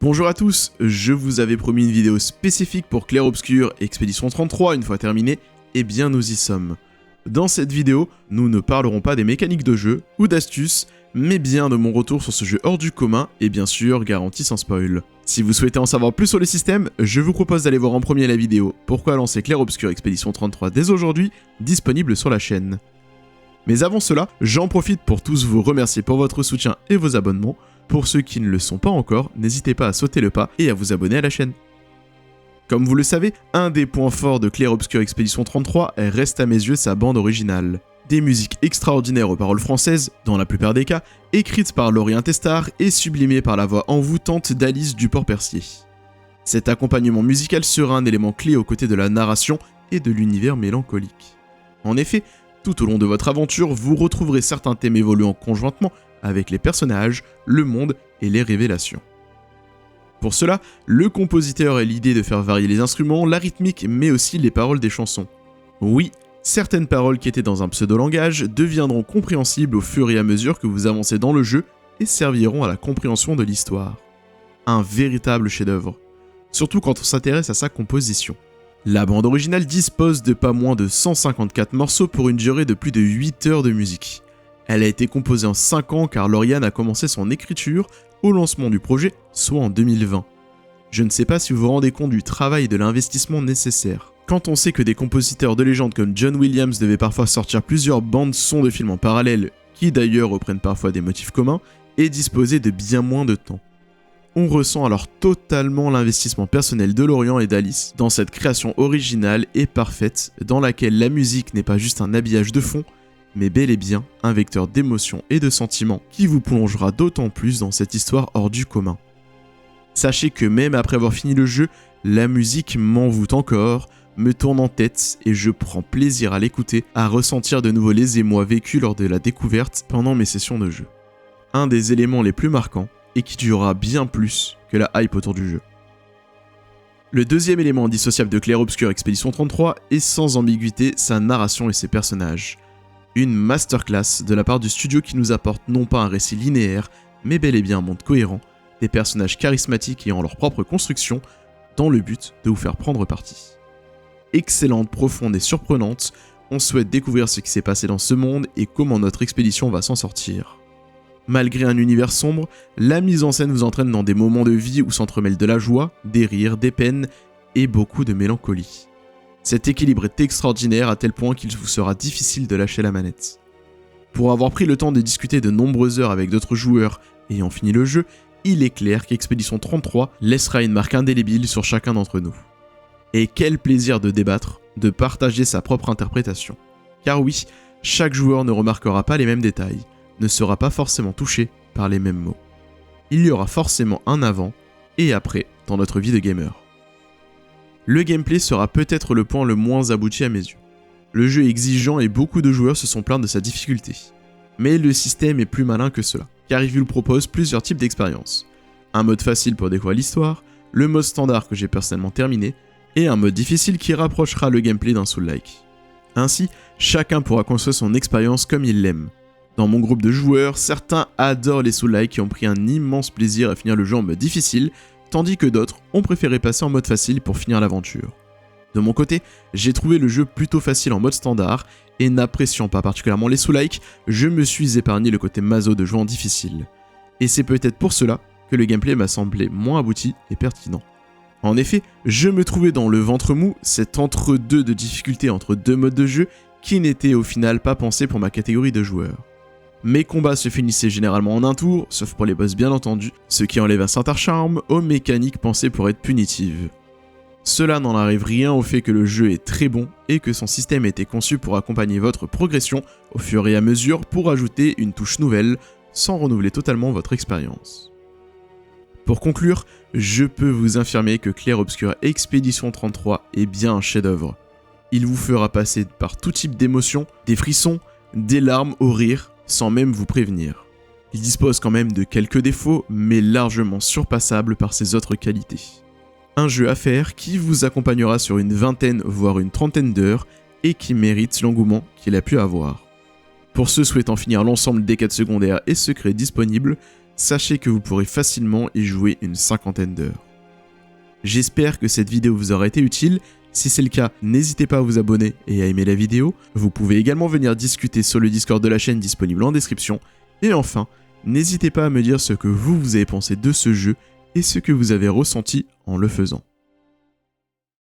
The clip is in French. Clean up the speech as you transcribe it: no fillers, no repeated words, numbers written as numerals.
Bonjour à tous, je vous avais promis une vidéo spécifique pour Clair Obscur Expédition 33 une fois terminée, et bien nous y sommes. Dans cette vidéo, nous ne parlerons pas des mécaniques de jeu ou d'astuces, mais bien de mon retour sur ce jeu hors du commun et bien sûr garanti sans spoil. Si vous souhaitez en savoir plus sur le système, je vous propose d'aller voir en premier la vidéo Pourquoi lancer Clair Obscur Expédition 33 dès aujourd'hui, disponible sur la chaîne. Mais avant cela, j'en profite pour tous vous remercier pour votre soutien et vos abonnements. Pour ceux qui ne le sont pas encore, n'hésitez pas à sauter le pas et à vous abonner à la chaîne. Comme vous le savez, un des points forts de Clair Obscur Expédition 33 reste à mes yeux sa bande originale. Des musiques extraordinaires aux paroles françaises, dans la plupart des cas, écrites par Laurie Intestar et sublimées par la voix envoûtante d'Alice Duport-Percier. Cet accompagnement musical sera un élément clé aux côtés de la narration et de l'univers mélancolique. En effet, tout au long de votre aventure, vous retrouverez certains thèmes évoluant conjointement avec les personnages, le monde et les révélations. Pour cela, le compositeur a l'idée de faire varier les instruments, la rythmique, mais aussi les paroles des chansons. Oui, certaines paroles qui étaient dans un pseudo-langage deviendront compréhensibles au fur et à mesure que vous avancez dans le jeu et serviront à la compréhension de l'histoire. Un véritable chef-d'œuvre, surtout quand on s'intéresse à sa composition. La bande originale dispose de pas moins de 154 morceaux pour une durée de plus de 8 heures de musique. Elle a été composée en 5 ans car Lauriane a commencé son écriture au lancement du projet, soit en 2020. Je ne sais pas si vous vous rendez compte du travail et de l'investissement nécessaire. Quand on sait que des compositeurs de légende comme John Williams devaient parfois sortir plusieurs bandes son de films en parallèle, qui d'ailleurs reprennent parfois des motifs communs, et disposer de bien moins de temps. On ressent alors totalement l'investissement personnel de Lauriane et d'Alice dans cette création originale et parfaite, dans laquelle la musique n'est pas juste un habillage de fond, mais bel et bien un vecteur d'émotions et de sentiments qui vous plongera d'autant plus dans cette histoire hors du commun. Sachez que même après avoir fini le jeu, la musique m'envoûte encore, me tourne en tête et je prends plaisir à l'écouter, à ressentir de nouveau les émois vécus lors de la découverte pendant mes sessions de jeu. Un des éléments les plus marquants et qui durera bien plus que la hype autour du jeu. Le deuxième élément indissociable de Clair Obscur Expédition 33 est sans ambiguïté sa narration et ses personnages. Une masterclass de la part du studio qui nous apporte non pas un récit linéaire, mais bel et bien un monde cohérent, des personnages charismatiques ayant leur propre construction, dans le but de vous faire prendre parti. Excellente, profonde et surprenante, on souhaite découvrir ce qui s'est passé dans ce monde et comment notre expédition va s'en sortir. Malgré un univers sombre, la mise en scène vous entraîne dans des moments de vie où s'entremêlent de la joie, des rires, des peines et beaucoup de mélancolie. Cet équilibre est extraordinaire à tel point qu'il vous sera difficile de lâcher la manette. Pour avoir pris le temps de discuter de nombreuses heures avec d'autres joueurs ayant fini le jeu, il est clair qu'Expédition 33 laissera une marque indélébile sur chacun d'entre nous. Et quel plaisir de débattre, de partager sa propre interprétation. Car oui, chaque joueur ne remarquera pas les mêmes détails, ne sera pas forcément touché par les mêmes mots. Il y aura forcément un avant et après dans notre vie de gamer. Le gameplay sera peut-être le point le moins abouti à mes yeux. Le jeu est exigeant et beaucoup de joueurs se sont plaints de sa difficulté. Mais le système est plus malin que cela, car il vous propose plusieurs types d'expériences. Un mode facile pour découvrir l'histoire, le mode standard que j'ai personnellement terminé, et un mode difficile qui rapprochera le gameplay d'un Soul-like. Ainsi, chacun pourra construire son expérience comme il l'aime. Dans mon groupe de joueurs, certains adorent les Soul-like et ont pris un immense plaisir à finir le jeu en mode difficile, tandis que d'autres ont préféré passer en mode facile pour finir l'aventure. De mon côté, j'ai trouvé le jeu plutôt facile en mode standard, et n'appréciant pas particulièrement les Soul-like, je me suis épargné le côté maso de jouer en difficile. Et c'est peut-être pour cela que le gameplay m'a semblé moins abouti et pertinent. En effet, je me trouvais dans le ventre mou, cet entre-deux de difficulté entre deux modes de jeu qui n'était au final pas pensé pour ma catégorie de joueurs. Mes combats se finissaient généralement en un tour, sauf pour les boss bien entendu, ce qui enlève un certain charme aux mécaniques pensées pour être punitives. Cela n'enlève rien au fait que le jeu est très bon et que son système a été conçu pour accompagner votre progression au fur et à mesure pour ajouter une touche nouvelle sans renouveler totalement votre expérience. Pour conclure, je peux vous affirmer que Clair Obscur Expédition 33 est bien un chef-d'œuvre. Il vous fera passer par tout type d'émotions, des frissons, des larmes au rire, sans même vous prévenir. Il dispose quand même de quelques défauts, mais largement surpassables par ses autres qualités. Un jeu à faire qui vous accompagnera sur une vingtaine voire une trentaine d'heures et qui mérite l'engouement qu'il a pu avoir. Pour ceux souhaitant finir l'ensemble des quêtes secondaires et secrets disponibles, sachez que vous pourrez facilement y jouer une 50aine d'heures. J'espère que cette vidéo vous aura été utile. Si c'est le cas, n'hésitez pas à vous abonner et à aimer la vidéo. Vous pouvez également venir discuter sur le Discord de la chaîne disponible en description. Et enfin, n'hésitez pas à me dire ce que vous avez pensé de ce jeu et ce que vous avez ressenti en le faisant.